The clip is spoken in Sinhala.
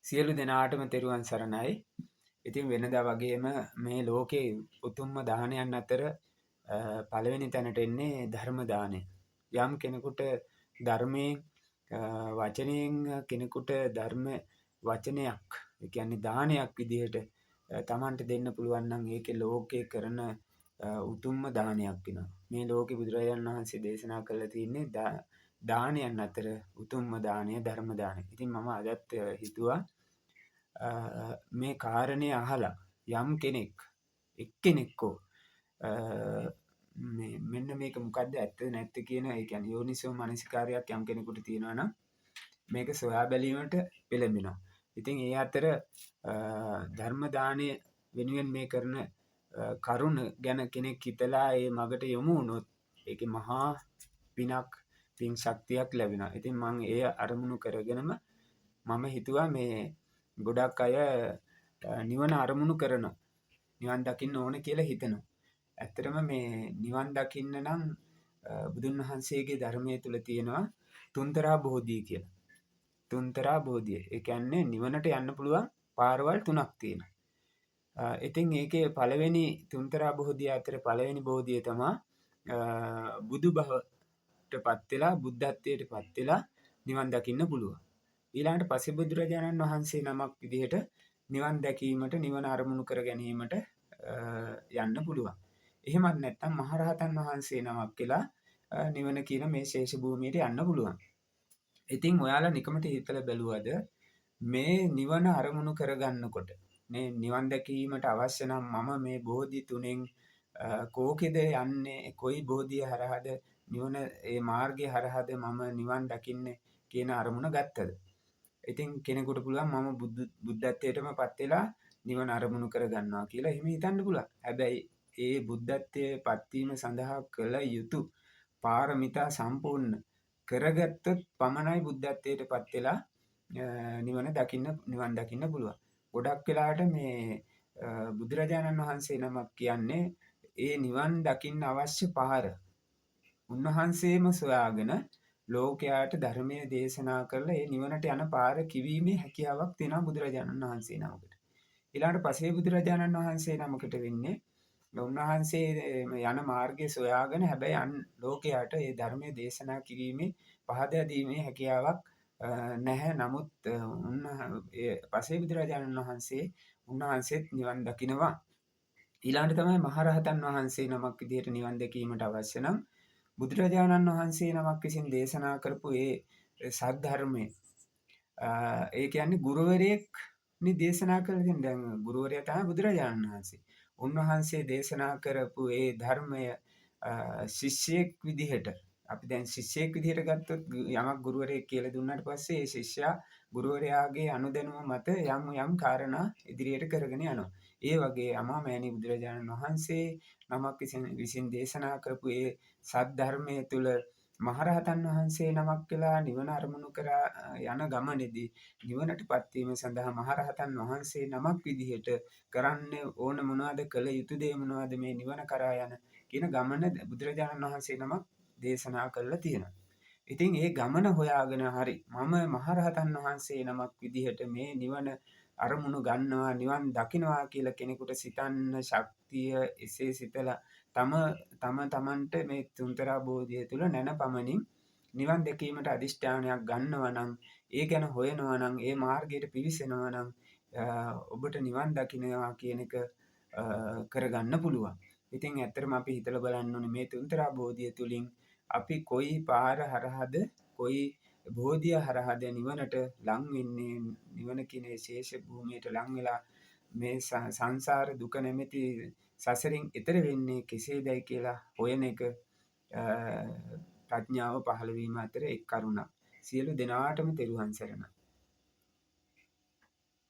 සියලු දෙනාටම තෙරුවන් සරණයි. ඉතින් වෙනදා වගේම මේ ලෝකේ උතුම්ම දානයන් අතර පළවෙනි තැනට එන්නේ ධර්ම දානය. යම් කෙනෙකුට ධර්මයෙන් වචනයෙන් කෙනෙකුට ධර්ම වචනයක්, ඒ කියන්නේ දානයක් විදිහට Tamanට දෙන්න පුළුවන් නම් ඒකේ ලෝකේ කරන උතුම්ම දානයක් වෙනවා. මේ ලෝකේ බුදුරජාණන් වහන්සේ දේශනා කළා තියෙන්නේ දානයන් අතර උතුම්ම දානය ධර්ම දානය. ඉතින් මම අදත් හිතුවා මේ කාරණය අහලා යම් කෙනෙක් එක්කෙනෙක්කෝ මෙන්න මේක මොකද්ද ඇත්තද නැත්ද කියන ඒ කියන්නේ යෝනිසෝ මනසිකාරයක් යම් කෙනෙකුට තියෙනවා නම් මේක සොයා බැලීමට පෙළඹෙනවා. ඉතින් ඒ අතර ධර්ම දානය වෙනුවෙන් මේ කරන කරුණ ගැන කෙනෙක් හිතලා ඒ මගට යොමු වුණොත් ඒකේ මහා පින් ශක්තියක් ලැබෙනවා. ඉතින් මම ඒ අරමුණු කරගෙනම මම හිතුවා මේ ගොඩක් අය නිවන අරමුණු කරනවා. නිවන් දකින්න ඕන කියලා හිතනවා. ඇත්තටම මේ නිවන් දකින්න නම් බුදුන් වහන්සේගේ ධර්මයේ තුල තියෙනවා තුන්තරා බෝධිය කියලා. තුන්තරා බෝධිය. ඒ කියන්නේ නිවනට යන්න පුළුවන් පාරවල් තුනක් තියෙනවා. ඉතින් ඒකේ පළවෙනි තුන්තරා බෝධිය අතර පළවෙනි බෝධිය තමයි බුදු භවටපත් වෙලා බුද්ධත්වයටපත් වෙලා නිවන් දකින්න පුළුවන්. ඊළඟට පස්සේ බුදුරජාණන් වහන්සේ නමක් විදිහට නිවන් දැකීමට නිවන අරමුණු කර ගැනීමට යන්න පුළුවන්. එහෙමත් නැත්නම් මහරහතන් වහන්සේ නමක් කියලා නිවන කියන මේ ශේෂ භූමියට යන්න පුළුවන්. ඉතින් ඔයාලා නිකමට හිතලා බැලුවද මේ නිවන අරමුණු කරගන්නකොට මේ නිවන් දැකීමට අවශ්‍ය නම් මම මේ බෝධි තුනෙන් කෝකෙද යන්නේ කොයි බෝධිය හරහාද නිවන ඒ මාර්ගය හරහාද මම නිවන් දකින්නේ කියන අරමුණ ගත්තද? ඉතින් කෙනෙකුට පුළුවන් මම බුද්ධත්වයටමපත් වෙලා නිවන අරමුණු කරගන්නවා කියලා එහෙම හිතන්න පුළුවන්. හැබැයි ඒ බුද්ධත්වයේ පත්වීම සඳහා කළ යුතු පාරමිතා සම්පූර්ණ කරගත්තොත් පමණයි බුද්ධත්වයටපත් වෙලා නිවන් දකින්න පුළුවන්. ගොඩක් වෙලාවට මේ බුදුරජාණන් වහන්සේ නමක් කියන්නේ ඒ නිවන් දකින්න අවශ්‍ය පාර උන්වහන්සේම සොයාගෙන ලෝකයාට ධර්මයේ දේශනා කරලා ඒ නිවනට යන පාර කිවීමේ හැකියාවක් තියෙනවා බුදුරජාණන් වහන්සේ නමකට. ඊළඟට පසේ බුදුරජාණන් වහන්සේ නමකට වෙන්නේ උන්වහන්සේ යන මාර්ගය සොයාගෙන හැබැයි ලෝකයාට ඒ ධර්මයේ දේශනා කිරීමේ පහදා දීමේ හැකියාවක් නැහැ. නමුත් පසේ බුදුරජාණන් උන්වහන්සේත් නිවන් දකිනවා. ඊළඟට තමයි මහරහතන් වහන්සේ නමක් විදිහට නිවන් දැකීමට අවශ්‍ය නම් බුදුරජාණන් වහන්සේ නමක් විසින් දේශනා කරපු ඒ සද්ධර්මයේ ඒ කියන්නේ ගුරුවරයෙක් දේශනා කළ දෙන දැන් ගුරුවරයා තමයි බුදුරජාණන් වහන්සේ. උන්වහන්සේ දේශනා කරපු ඒ ධර්මය ශිෂ්‍යයෙක් විදිහට අපි දැන් ශිෂ්‍යයෙක් විදිහට ගත්තොත් යමක් ගුරුවරයෙක් කියලා දුන්නාට පස්සේ ඒ ශිෂ්‍යයා ගුරුවරයාගේ අනුදැනුම මත යම් කාරණා ඉදිරියට කරගෙන යනවා. ඒ වගේ අමාමෑණී බුදුරජාණන් වහන්සේ නමක් විසින් දේශනා කරපු ඒ සද්ධර්මයේ තුල මහරහතන් වහන්සේ නමක් කියලා නිවන අරමුණු කරා යන ගමනේදී නිවනටපත් වීම සඳහා මහරහතන් වහන්සේ නමක් විදිහට කරන්න ඕන මොනවද කළ යුතු දේ මොනවද මේ නිවන කරා යන කියන ගමන බුදුරජාණන් වහන්සේ නමක් දේශනා කළා තියෙනවා. ඉතින් ඒ ගමන හොයාගෙන හරි මම මහරහතන් වහන්සේ නමක් විදිහට මේ නිවන අරමුණු ගන්නවා නිවන් දකින්නවා කියලා කෙනෙකුට සිතන්න ශක්තිය එසේ සිතලා තමන්ට මේ තුන්තරා බෝධිය තුල නැනපමණින් නිවන් දැකීමට අදිෂ්ඨානයක් ගන්නවා නම් ඒ ගැන හොයනවා නම් ඒ මාර්ගයට පිවිසෙනවා නම් ඔබට නිවන් දකින්නවා කියන එක කරගන්න පුළුවන්. ඉතින් ඇත්තටම අපි හිතලා බලන්න ඕනේ මේ තුන්තරා බෝධිය තුලින් අපි කොයි පාර හරහාද කොයි බෝධිය හරහාද නිවනට ලං වෙන්නේ නිවන කියන ශේෂ භූමියට ලං වෙලා මේ සංසාර දුක නැමැති සසරින් එතර වෙන්නේ කෙසේදයි කියලා හොයන එක ප්‍රඥාව පහළ වීම අතර එක් කරුණක්. සියලු දෙනාටම තෙරුවන් සරණයි.